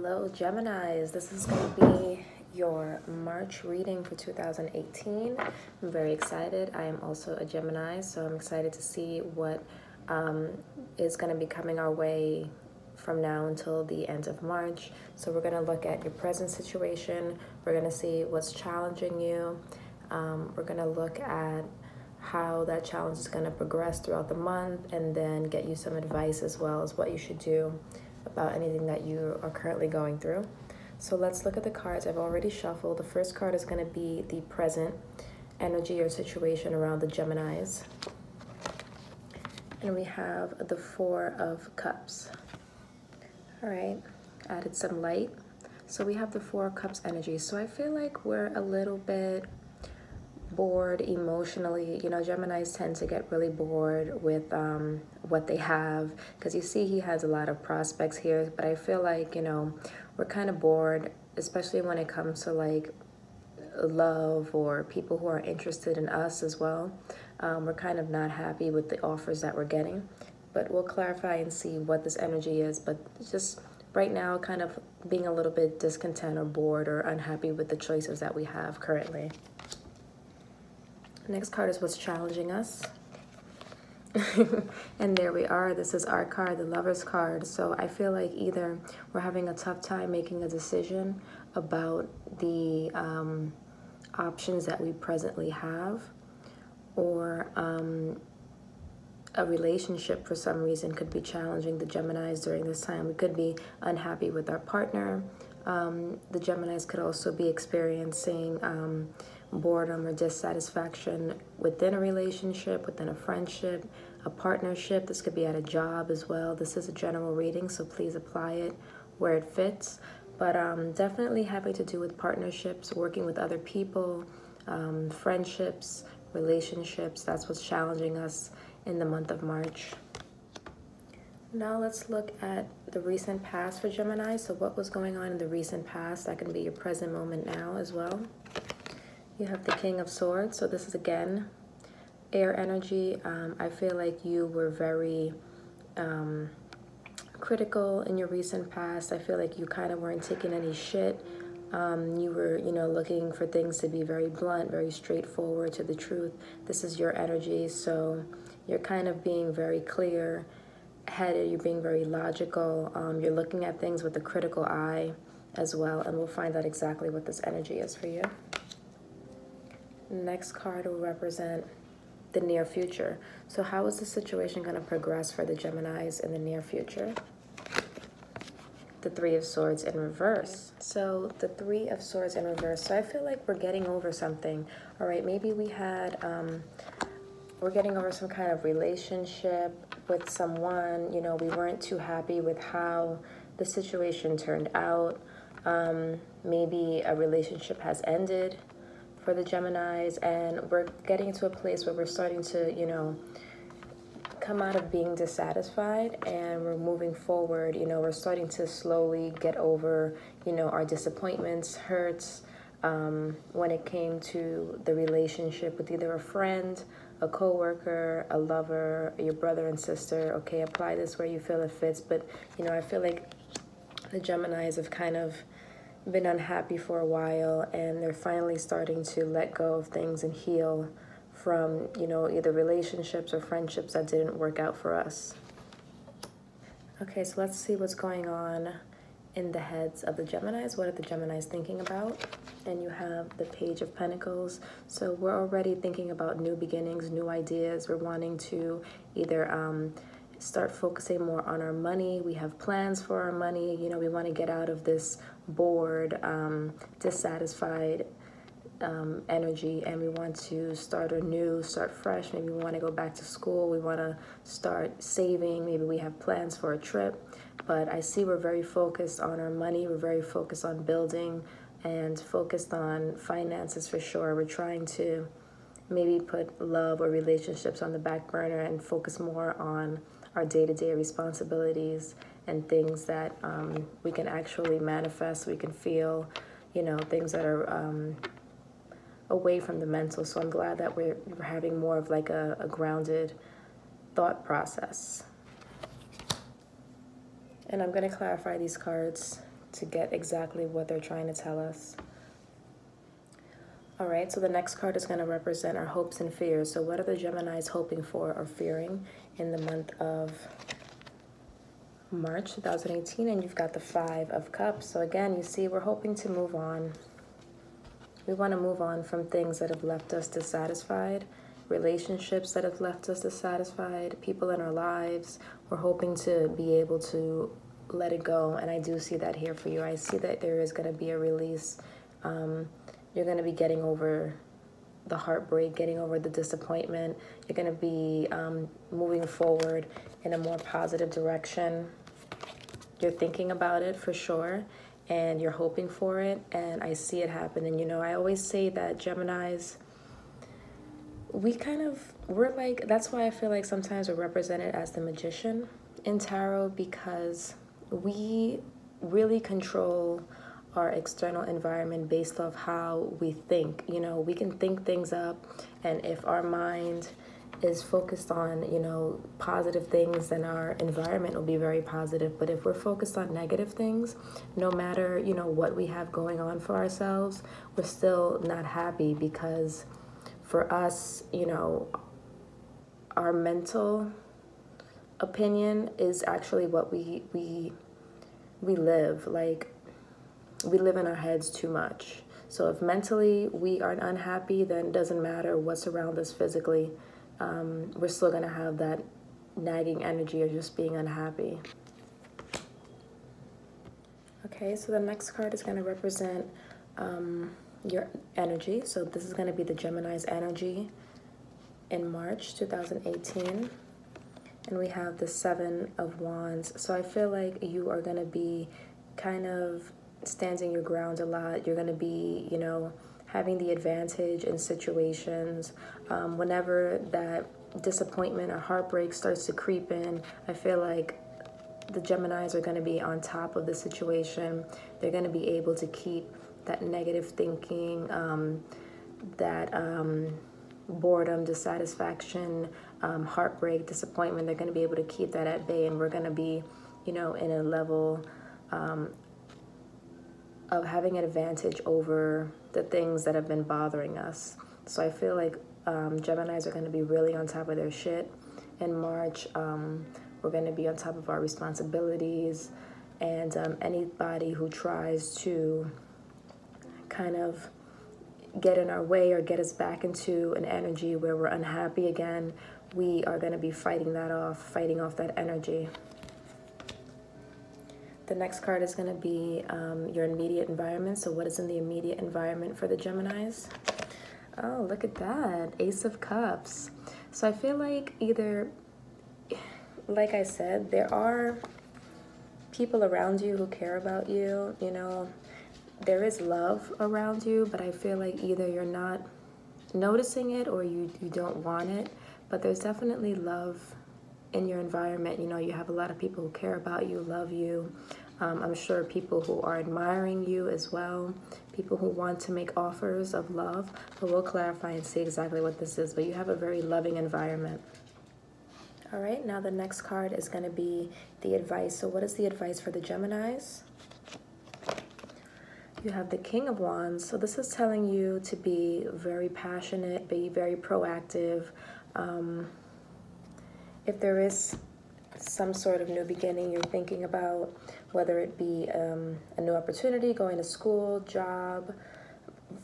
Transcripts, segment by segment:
Hello, Geminis. This is going to be your March reading for 2018. I'm very excited. I am also a Gemini, so I'm excited to see what is going to be coming our way from now until the end of March. So we're going to look at your present situation. We're going to see what's challenging you. We're going to look at how that challenge is going to progress throughout the month, and then get you some advice as well as what you should do about anything that you are currently going through. So let's look at the cards I've already shuffled. The first card is going to be the present energy or situation around the Geminis. And we have the Four of Cups. All right, added some light. So we have the Four of Cups energy. So I feel like we're a little bit bored emotionally. You know, Geminis tend to get really bored with what they have, because you see he has a lot of prospects here, but I feel like, you know, we're kind of bored, especially when it comes to like love or people who are interested in us as well. We're kind of not happy with the offers that we're getting, but we'll clarify and see what this energy is. But just right now, kind of being a little bit discontent or bored or unhappy with the choices that we have currently. Next card is what's challenging us. And there we are. This is our card, the Lover's card. So I feel like either we're having a tough time making a decision about the options that we presently have, or a relationship for some reason could be challenging the Geminis during this time. We could be unhappy with our partner. The Geminis could also be experiencing boredom or dissatisfaction within a relationship, within a friendship, a partnership. This could be at a job as well. This is a general reading, so please apply it where it fits. But definitely having to do with partnerships, working with other people, friendships, relationships. That's what's challenging us in the month of March. Now let's look at the recent past for Gemini. So what was going on in the recent past? That can be your present moment now as well. You have the King of Swords. So this is, again, air energy. I feel like you were very critical in your recent past. I feel like you kind of weren't taking any shit. You were, you know, looking for things to be very blunt, very straightforward to the truth. This is your energy. So you're kind of being very clear-headed. You're being very logical. You're looking at things with a critical eye as well. And we'll find out exactly what this energy is for you. Next card will represent the near future. So how is the situation going to progress for the Geminis in the near future? The Three of Swords in reverse. So the Three of Swords in reverse. So I feel like we're getting over something. All right, maybe we had, we're getting over some kind of relationship with someone. You know, we weren't too happy with how the situation turned out. Maybe a relationship has ended for the Geminis, and we're getting to a place where we're starting to, you know, come out of being dissatisfied, and we're moving forward. You know, we're starting to slowly get over, you know, our disappointments, hurts, when it came to the relationship with either a friend, a coworker, a lover, your brother and sister. Okay, apply this where you feel it fits. But, you know, I feel like the Geminis have kind of been unhappy for a while, and they're finally starting to let go of things and heal from, you know, either relationships or friendships that didn't work out for us. Okay, so let's see what's going on in the heads of the Geminis. What are the Geminis thinking about? And you have the Page of Pentacles. So we're already thinking about new beginnings, new ideas. We're wanting to either start focusing more on our money. We have plans for our money. You know, we want to get out of this bored, dissatisfied energy, and we want to start anew, start fresh. Maybe we want to go back to school. We want to start saving. Maybe we have plans for a trip. But I see we're very focused on our money. We're very focused on building and focused on finances for sure. We're trying to maybe put love or relationships on the back burner and focus more on our day-to-day responsibilities and things that we can actually manifest, we can feel, you know, things that are away from the mental. So I'm glad that we're having more of like a grounded thought process. And I'm going to clarify these cards to get exactly what they're trying to tell us. All right, so the next card is going to represent our hopes and fears. So what are the Geminis hoping for or fearing in the month of March 2018? And you've got the Five of Cups. So again, you see, we're hoping to move on. We want to move on from things that have left us dissatisfied, relationships that have left us dissatisfied, people in our lives. We're hoping to be able to let it go, and I do see that here for you. I see that there is going to be a release. You're going to be getting over the heartbreak, getting over the disappointment. You're going to be moving forward in a more positive direction. You're thinking about it for sure, and you're hoping for it, and I see it happen. And, you know, I always say that Geminis, we're like, that's why I feel like sometimes we're represented as the magician in tarot, because we really control our external environment based off how we think. You know, we can think things up, and if our mind is focused on, you know, positive things, then our environment will be very positive. But if we're focused on negative things, no matter, you know, what we have going on for ourselves, we're still not happy, because for us, you know, our mental opinion is actually what we live. Like, we live in our heads too much. So if mentally we are unhappy, then it doesn't matter what's around us physically. We're still going to have that nagging energy of just being unhappy. Okay, so the next card is going to represent your energy. So this is going to be the Gemini's energy in March 2018. And we have the Seven of Wands. So I feel like you are going to be kind of standing your ground a lot. You're going to be, you know, having the advantage in situations. Whenever that disappointment or heartbreak starts to creep in, I feel like the Geminis are going to be on top of the situation. They're going to be able to keep that negative thinking, boredom, dissatisfaction, heartbreak, disappointment. They're going to be able to keep that at bay, and we're going to be, you know, in a level of having an advantage over the things that have been bothering us. So I feel like Geminis are going to be really on top of their shit in March. We're going to be on top of our responsibilities, and anybody who tries to kind of get in our way or get us back into an energy where we're unhappy again, we are going to be fighting off that energy. The next card is going to be your immediate environment. So what is in the immediate environment for the Geminis? Oh, look at that. Ace of Cups. So I feel like either, like I said, there are people around you who care about you. You know, there is love around you, but I feel like either you're not noticing it or you don't want it. But there's definitely love in your environment. You know, you have a lot of people who care about you, love you. I'm sure people who are admiring you as well, people who want to make offers of love, but we'll clarify and see exactly what this is. But you have a very loving environment. All right, now the next card is going to be the advice. So what is the advice for the Geminis? You have the King of Wands. So this is telling you to be very passionate, be very proactive. If there is some sort of new beginning you're thinking about, whether it be a new opportunity, going to school, job,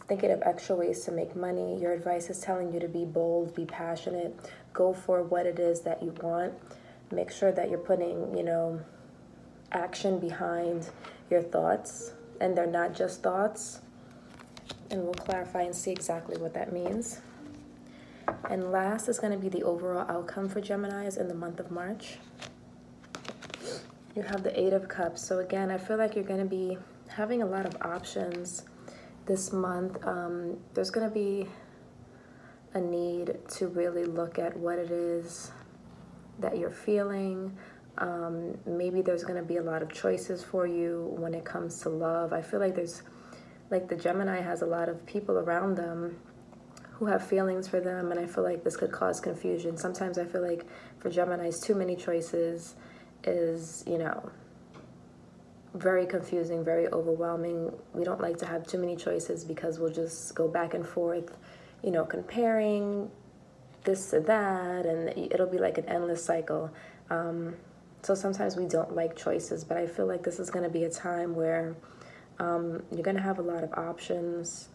thinking of extra ways to make money, your advice is telling you to be bold, be passionate, go for what it is that you want. Make sure that you're putting, you know, action behind your thoughts, and they're not just thoughts. And we'll clarify and see exactly what that means. And last is going to be the overall outcome for Geminis in the month of March. You have the Eight of Cups. So again, I feel like you're going to be having a lot of options this month. There's going to be a need to really look at what it is that you're feeling. Maybe there's going to be a lot of choices for you when it comes to love. I feel like there's, like, the Gemini has a lot of people around them who have feelings for them, and I feel like this could cause confusion. Sometimes I feel like for Geminis, too many choices is, you know, very confusing, very overwhelming. We don't like to have too many choices because we'll just go back and forth, you know, comparing this to that, and it'll be like an endless cycle. So sometimes we don't like choices, but I feel like this is going to be a time where you're going to have a lot of options,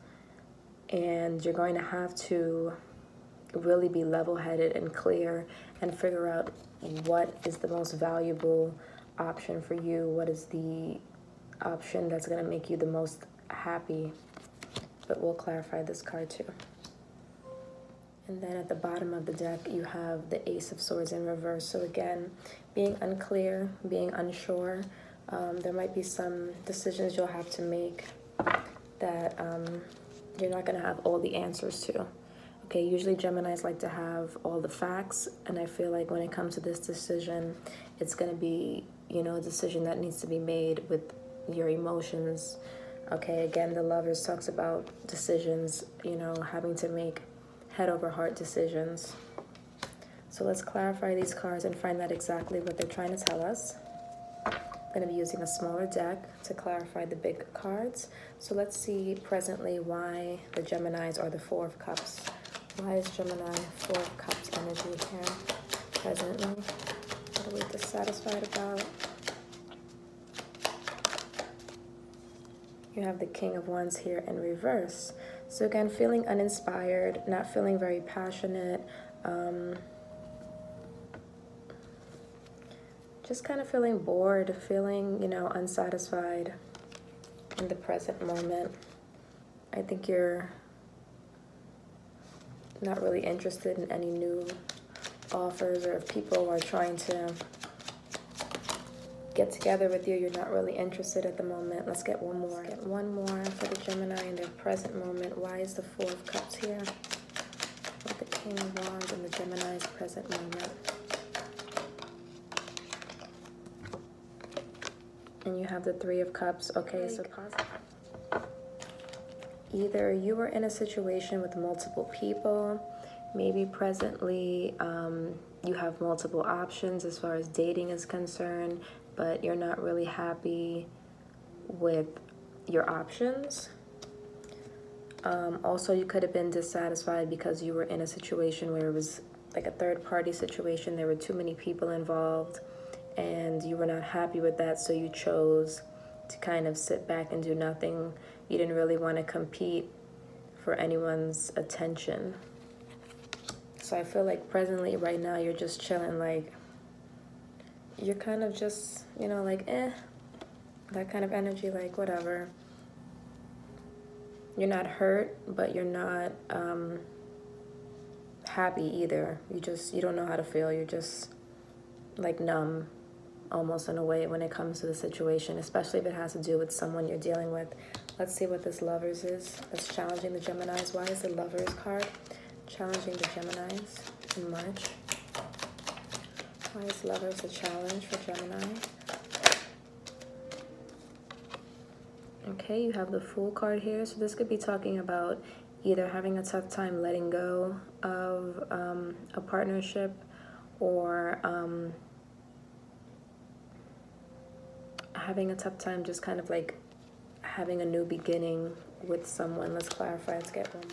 and you're going to have to really be level-headed and clear and figure out what is the most valuable option for you, what is the option that's going to make you the most happy. But we'll clarify this card too. And then at the bottom of the deck, you have the Ace of Swords in reverse. So again, being unclear, being unsure. There might be some decisions you'll have to make that you're not going to have all the answers to. Okay, usually Geminis like to have all the facts, and I feel like when it comes to this decision, it's going to be, you know, a decision that needs to be made with your emotions. Okay, again, the Lovers talks about decisions, you know, having to make head over heart decisions. So let's clarify these cards and find out exactly what they're trying to tell us. I'm going to be using a smaller deck to clarify the big cards. So let's see presently why the Geminis are the Four of Cups. Why is Gemini Four of Cups energy here presently? What are we dissatisfied about? You have the King of Wands here in reverse. So again, feeling uninspired, not feeling very passionate, just kind of feeling bored, feeling, you know, unsatisfied in the present moment. I think you're not really interested in any new offers, or if people are trying to get together with you, you're not really interested at the moment. Let's get one more. Get one more for the Gemini in their present moment. Why is the Four of Cups here? With the King of Wands in the Gemini's present moment. And you have the Three of Cups. Okay, so positive. Either you were in a situation with multiple people, maybe presently you have multiple options as far as dating is concerned, but you're not really happy with your options. Also, you could have been dissatisfied because you were in a situation where it was like a third-party situation. There were too many people involved, and you were not happy with that, so you chose to kind of sit back and do nothing. You didn't really want to compete for anyone's attention. So I feel like presently, right now, you're just chilling, like, you're kind of just, you know, like, that kind of energy, like, whatever. You're not hurt, but you're not happy either. You don't know how to feel. You're just, like, numb, almost in a way, when it comes to the situation, especially if it has to do with someone you're dealing with. Let's see what this Lovers is that's challenging the Geminis. Why is the Lovers card challenging the Geminis in March? Why is Lovers a challenge for Gemini? Okay, you have the Fool card here. So this could be talking about either having a tough time letting go of a partnership, or having a tough time just kind of like having a new beginning with someone. Let's clarify. Let's get one more.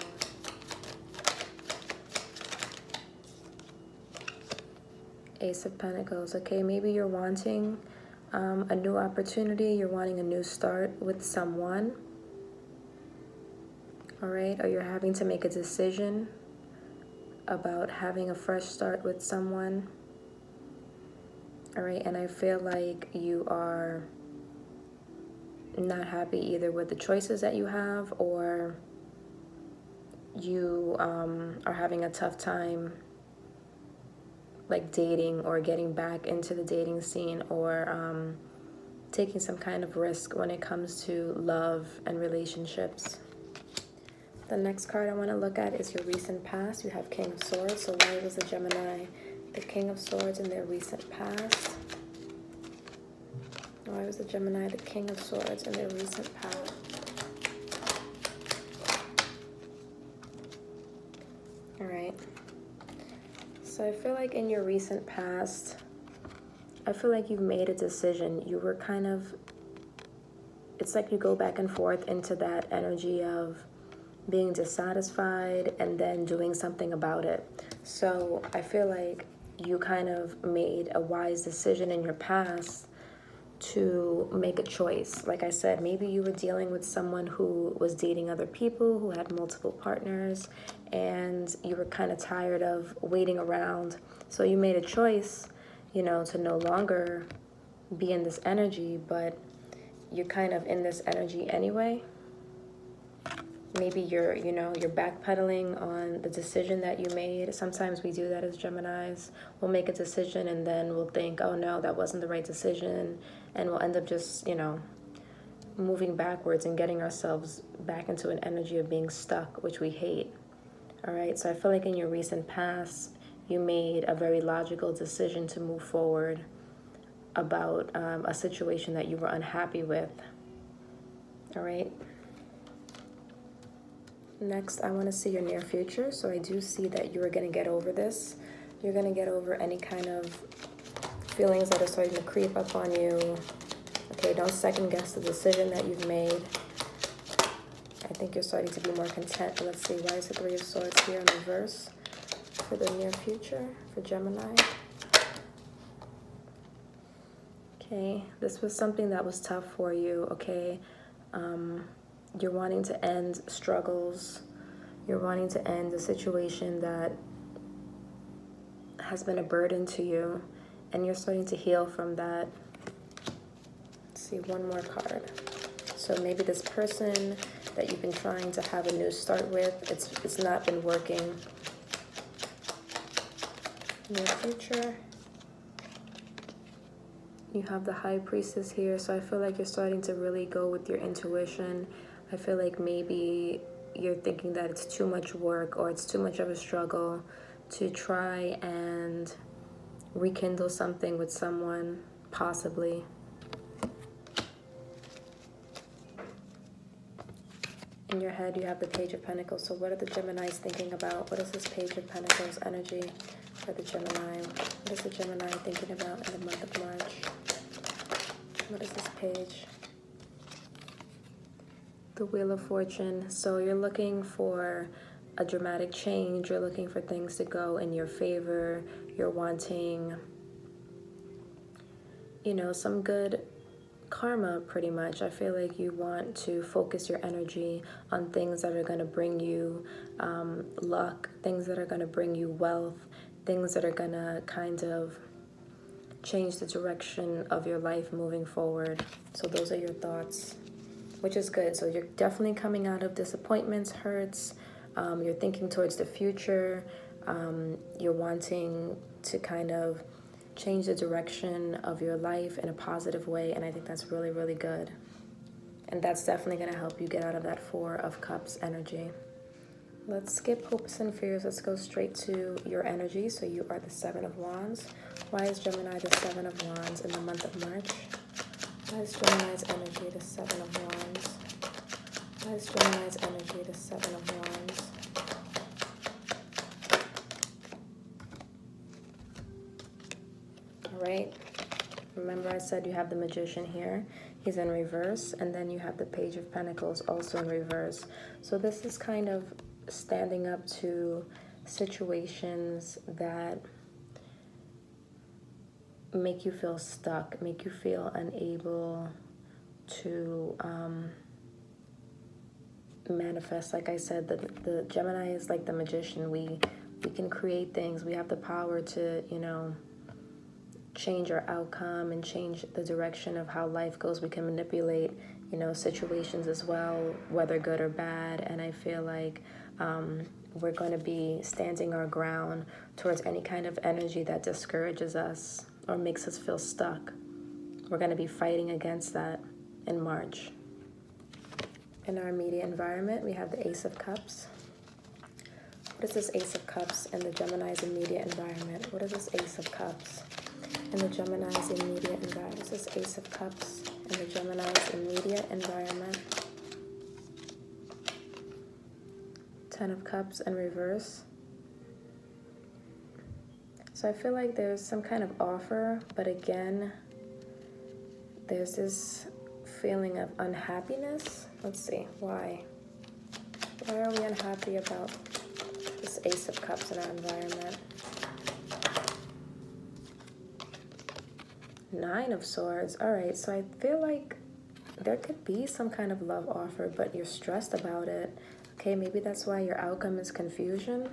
Ace of Pentacles. Okay, maybe you're wanting a new opportunity. You're wanting a new start with someone. All right, or you're having to make a decision about having a fresh start with someone. All right, and I feel like you are not happy either with the choices that you have, or you are having a tough time like dating or getting back into the dating scene, or taking some kind of risk when it comes to love and relationships. The next card I want to look at is your recent past. You have King of Swords. So why was the Gemini the King of Swords in their recent past? Why was the Gemini the King of Swords in their recent past? All right. So I feel like in your recent past, I feel like you've made a decision. You were kind of it's like you go back and forth into that energy of being dissatisfied and then doing something about it. So I feel like you kind of made a wise decision in your past to make a choice. Like I said, maybe you were dealing with someone who was dating other people, who had multiple partners, and you were kind of tired of waiting around. So you made a choice, you know, to no longer be in this energy, but you're kind of in this energy anyway. Maybe you're backpedaling on the decision that you made. Sometimes we do that as Geminis. We'll make a decision and then we'll think, oh no, that wasn't the right decision. And we'll end up just, moving backwards and getting ourselves back into an energy of being stuck, which we hate. All right, so I feel like in your recent past, you made a very logical decision to move forward about a situation that you were unhappy with. All right. Next, I want to see your near future. So I do see that you are going to get over this. You're going to get over any kind of feelings that are starting to creep up on you. Okay, don't second guess the decision that you've made. I think you're starting to be more content. Let's see, why is the Three of Swords here in reverse for the near future for Gemini? Okay, this was something that was tough for you, okay? You're wanting to end struggles. You're wanting to end a situation that has been a burden to you, and you're starting to heal from that. Let's see, one more card. So maybe this person that you've been trying to have a new start with, it's not been working. Near future. You have the High Priestess here, so I feel like you're starting to really go with your intuition. I feel like maybe you're thinking that it's too much work or it's too much of a struggle to try and rekindle something with someone, possibly. In your head, you have the Page of Pentacles. So what are the Geminis thinking about? What is this Page of Pentacles energy for the Gemini? What is the Gemini thinking about in the month of March? What is this page? The Wheel of Fortune. So you're looking for a dramatic change. You're looking for things to go in your favor. You're wanting, some good karma, pretty much. I feel like you want to focus your energy on things that are going to bring you luck, things that are going to bring you wealth, things that are going to kind of change the direction of your life moving forward. So those are your thoughts, which is good. So you're definitely coming out of disappointments, hurts. You're thinking towards the future. You're wanting to kind of change the direction of your life in a positive way. And I think that's really, really good. And that's definitely going to help you get out of that Four of Cups energy. Let's skip hopes and fears. Let's go straight to your energy. So you are the Seven of Wands. Why is Gemini the Seven of Wands in the month of March? Why is Gemini's energy the Seven of Wands? Why is Gemini's energy the Seven of Wands? All right. Remember I said you have the Magician here. He's in reverse. And then you have the Page of Pentacles also in reverse. So this is kind of standing up to situations that make you feel stuck, make you feel unable to manifest. Like I said, the Gemini is like the magician. We can create things. We have the power to, change our outcome and change the direction of how life goes. We can manipulate, situations as well, whether good or bad. And I feel like we're going to be standing our ground towards any kind of energy that discourages us or makes us feel stuck. We're going to be fighting against that in March. In our immediate environment, we have the Ace of Cups. What is this Ace of Cups in the Gemini's immediate environment? What is this Ace of Cups in the Gemini's immediate environment? What is this Ace of Cups in the Gemini's immediate environment? Ten of Cups in reverse. So I feel like there's some kind of offer, but again, there's this feeling of unhappiness. Let's see, why? Why are we unhappy about this Ace of Cups in our environment? Nine of Swords. All right, so I feel like there could be some kind of love offer, but you're stressed about it. Okay, maybe that's why your outcome is confusion.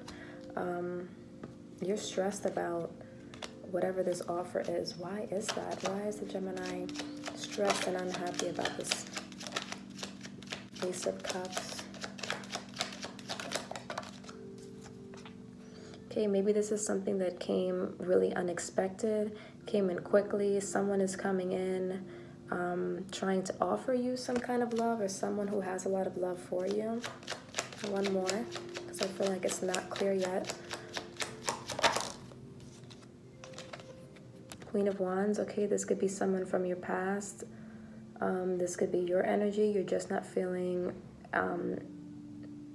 You're stressed about whatever this offer is. Why is that? Why is the Gemini stressed and unhappy about this Ace of Cups? Okay, maybe this is something that came really unexpected, came in quickly. Someone is coming in, trying to offer you some kind of love, or someone who has a lot of love for you. One more, because I feel like it's not clear yet. Queen of Wands. Okay, this could be someone from your past. This could be your energy. You're just not feeling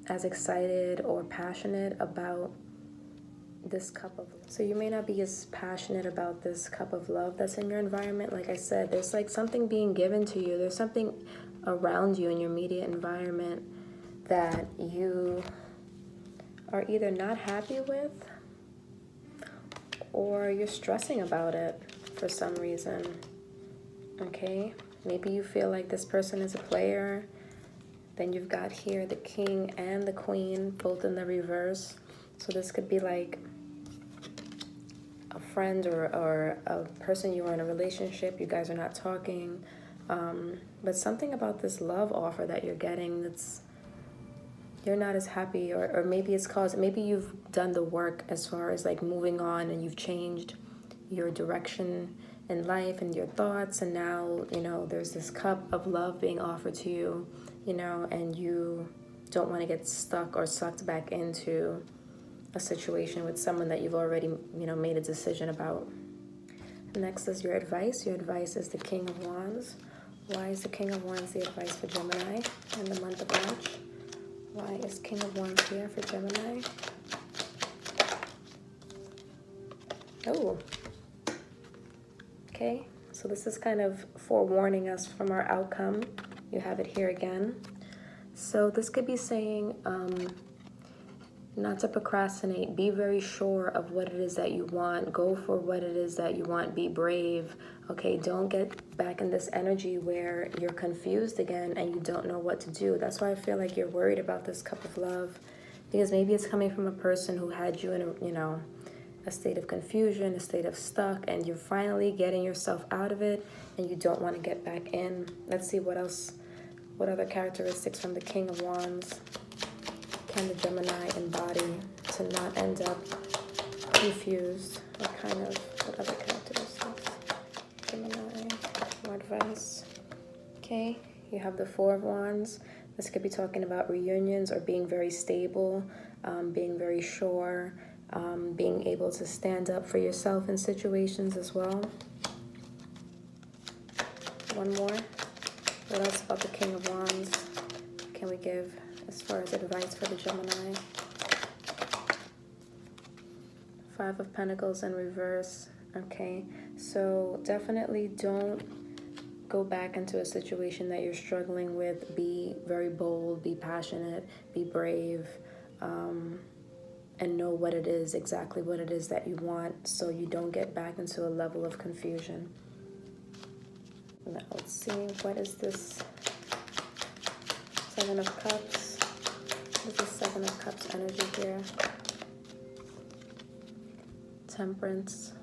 as excited or passionate about this cup of love. So you may not be as passionate about this cup of love that's in your environment. Like I said, there's like something being given to you. There's something around you in your immediate environment that you are either not happy with, or you're stressing about it for some reason. Okay, maybe you feel like this person is a player. Then you've got here the King and the Queen, both in the reverse. So this could be like a friend or a person you are in a relationship. You guys are not talking. But something about this love offer that you're getting, that's you're not as happy, or maybe it's caused, maybe you've done the work as far as like moving on, and you've changed your direction in life and your thoughts, and now, you know, there's this cup of love being offered to you, you know, and you don't want to get stuck or sucked back into a situation with someone that you've already, you know, made a decision about. Next is your advice. Your advice is the King of Wands. Why is the King of Wands the advice for Gemini in the month of March? Why is King of Wands here for Gemini? Oh. Okay, so this is kind of forewarning us from our outcome. You have it here again. So this could be saying not to procrastinate. Be very sure of what it is that you want. Go for what it is that you want. Be brave. Okay, don't get back in this energy where you're confused again and you don't know what to do. That's why I feel like you're worried about this cup of love, because maybe it's coming from a person who had you in a, you know, a state of confusion, a state of stuck, and you're finally getting yourself out of it and you don't want to get back in. Let's see what else, what other characteristics from the King of Wands can the Gemini embody to not end up confused? What other characteristics? Gemini, more advice. Okay, you have the Four of Wands. This could be talking about reunions or being very stable, being very sure, being able to stand up for yourself in situations as well. One more. What else about the King of Wands can we give as far as advice for the Gemini? Five of Pentacles in reverse. Okay, so definitely don't go back into a situation that you're struggling with. Be very bold, be passionate, be brave, and know what it is, exactly what it is that you want, so you don't get back into a level of confusion. Now let's see, what is this Seven of Cups? This is Seven of Cups energy here. Temperance.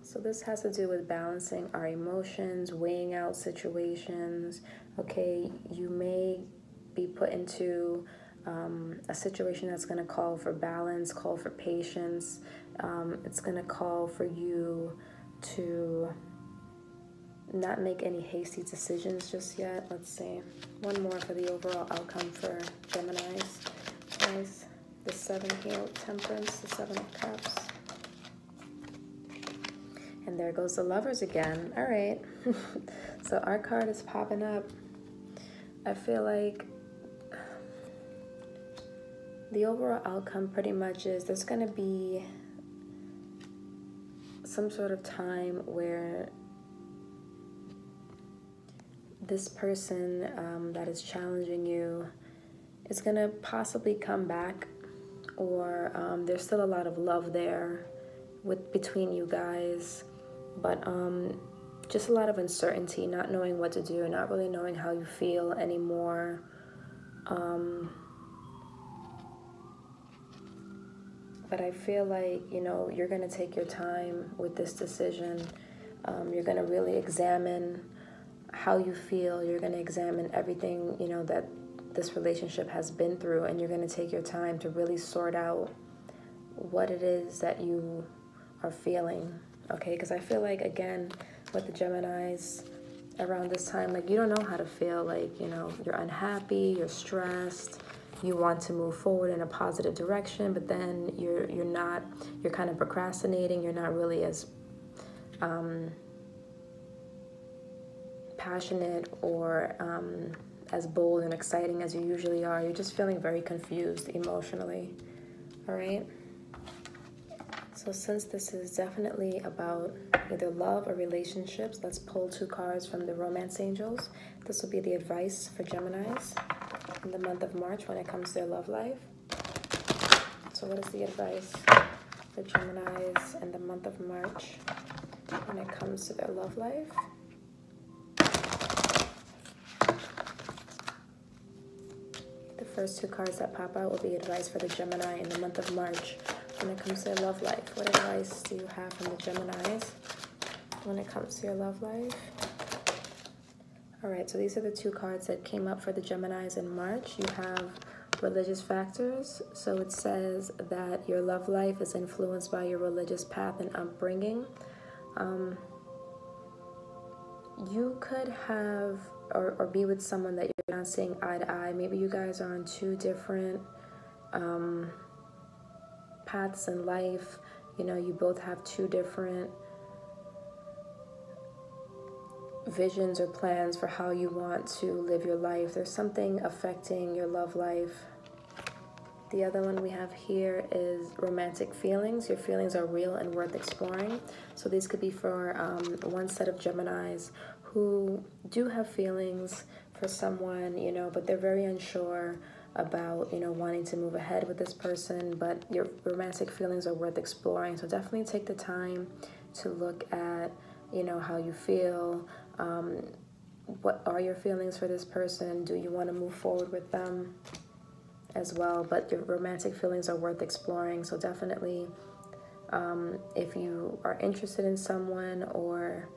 So this has to do with balancing our emotions, weighing out situations. Okay, you may be put into a situation that's going to call for balance, call for patience. It's going to call for you to not make any hasty decisions just yet. Let's see. One more for the overall outcome for Geminis. Nice. The Seven here with Temperance, the Seven of Cups. And there goes the Lovers again. All right. So our card is popping up. I feel like the overall outcome pretty much is there's going to be some sort of time where this person that is challenging you is going to possibly come back, or there's still a lot of love there between you guys, but just a lot of uncertainty, not knowing what to do, not really knowing how you feel anymore. But I feel like, you know, you're going to take your time with this decision. You're going to really examine how you feel. You're going to examine everything, you know, that this relationship has been through, and you're going to take your time to really sort out what it is that you are feeling, okay? Because I feel like, again, with the Geminis around this time, like, you don't know how to feel. Like, you know, you're unhappy, you're stressed, you want to move forward in a positive direction, but then you're kind of procrastinating. You're not really as passionate or as bold and exciting as you usually are. You're just feeling very confused emotionally, all right? So since this is definitely about either love or relationships, let's pull 2 cards from the Romance Angels. This will be the advice for Geminis in the month of March when it comes to their love life. So what is the advice for Geminis in the month of March when it comes to their love life? The first 2 cards that pop out will be advice for the Gemini in the month of March when it comes to their love life. What advice do you have from the Geminis when it comes to your love life? All right, so these are the 2 cards that came up for the Geminis in March. You have religious factors. So it says that your love life is influenced by your religious path and upbringing. You could have or be with someone that you're not seeing eye to eye. Maybe you guys are on 2 different paths in life. You know, you both have 2 different visions or plans for how you want to live your life. There's something affecting your love life. The other one we have here is romantic feelings. Your feelings are real and worth exploring. So these could be for one set of Geminis who do have feelings for someone, you know, but they're very unsure about, you know, wanting to move ahead with this person, but your romantic feelings are worth exploring. So definitely take the time to look at, you know, how you feel. What are your feelings for this person? Do you want to move forward with them as well? But your romantic feelings are worth exploring. So definitely, if you are interested in someone, or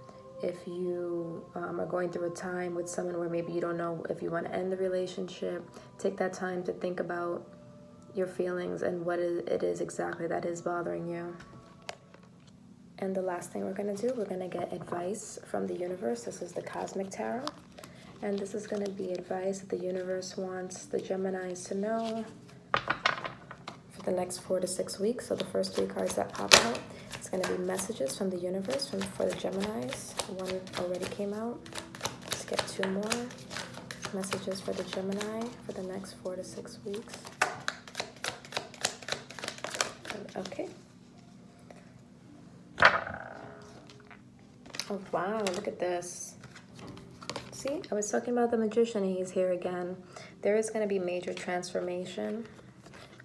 if you are going through a time with someone where maybe you don't know if you want to end the relationship, take that time to think about your feelings and what it is exactly that is bothering you. And the last thing we're going to do, we're going to get advice from the universe. This is the Cosmic Tarot. And this is going to be advice that the universe wants the Geminis to know for the next 4 to 6 weeks. So the first 3 cards that pop out, it's going to be messages from the universe for the Geminis. One already came out. Let's get 2 more. Messages for the Gemini for the next 4 to 6 weeks. Okay. Oh, wow, look at this. See, I was talking about the Magician, and he's here again. There is going to be major transformation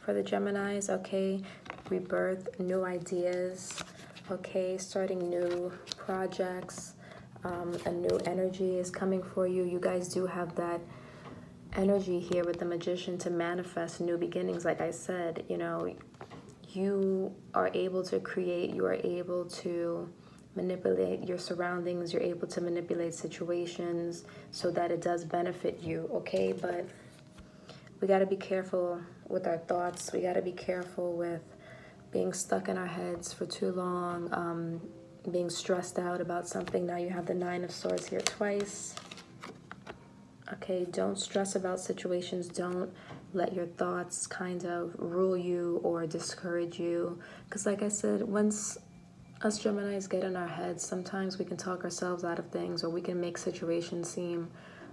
for the Geminis, okay? Rebirth, new ideas, okay? Starting new projects. A new energy is coming for you. You guys do have that energy here with the Magician to manifest new beginnings. Like I said, you know, you are able to create, you are able to manipulate your surroundings, you're able to manipulate situations so that it does benefit you, okay? But we got to be careful with our thoughts. We got to be careful with being stuck in our heads for too long, being stressed out about something. Now you have the 9 of Swords here twice. Okay, don't stress about situations. Don't let your thoughts kind of rule you or discourage you. Because like I said, once us Geminis get in our heads, sometimes we can talk ourselves out of things, or we can make situations seem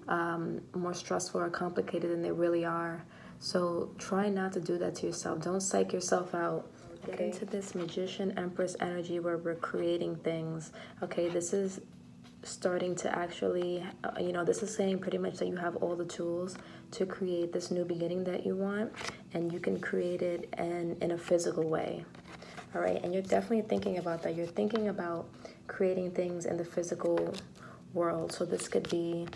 more stressful or complicated than they really are. So try not to do that to yourself. Don't psych yourself out. Get into this Magician Empress energy where we're creating things. Okay, this is starting to actually, you know, this is saying pretty much that you have all the tools to create this new beginning that you want, and you can create it in a physical way. All right, and you're definitely thinking about that. You're thinking about creating things in the physical world. So this could be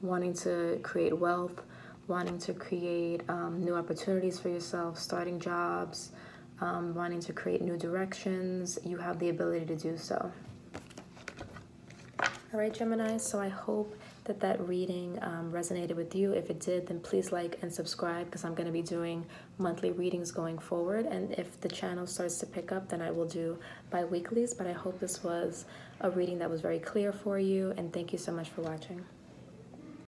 wanting to create wealth, wanting to create new opportunities for yourself, starting jobs, wanting to create new directions. You have the ability to do so. All right, Gemini, so I hope that that reading resonated with you. If it did, then please like and subscribe, because I'm going to be doing monthly readings going forward. And if the channel starts to pick up, then I will do bi-weeklies. But I hope this was a reading that was very clear for you. And thank you so much for watching.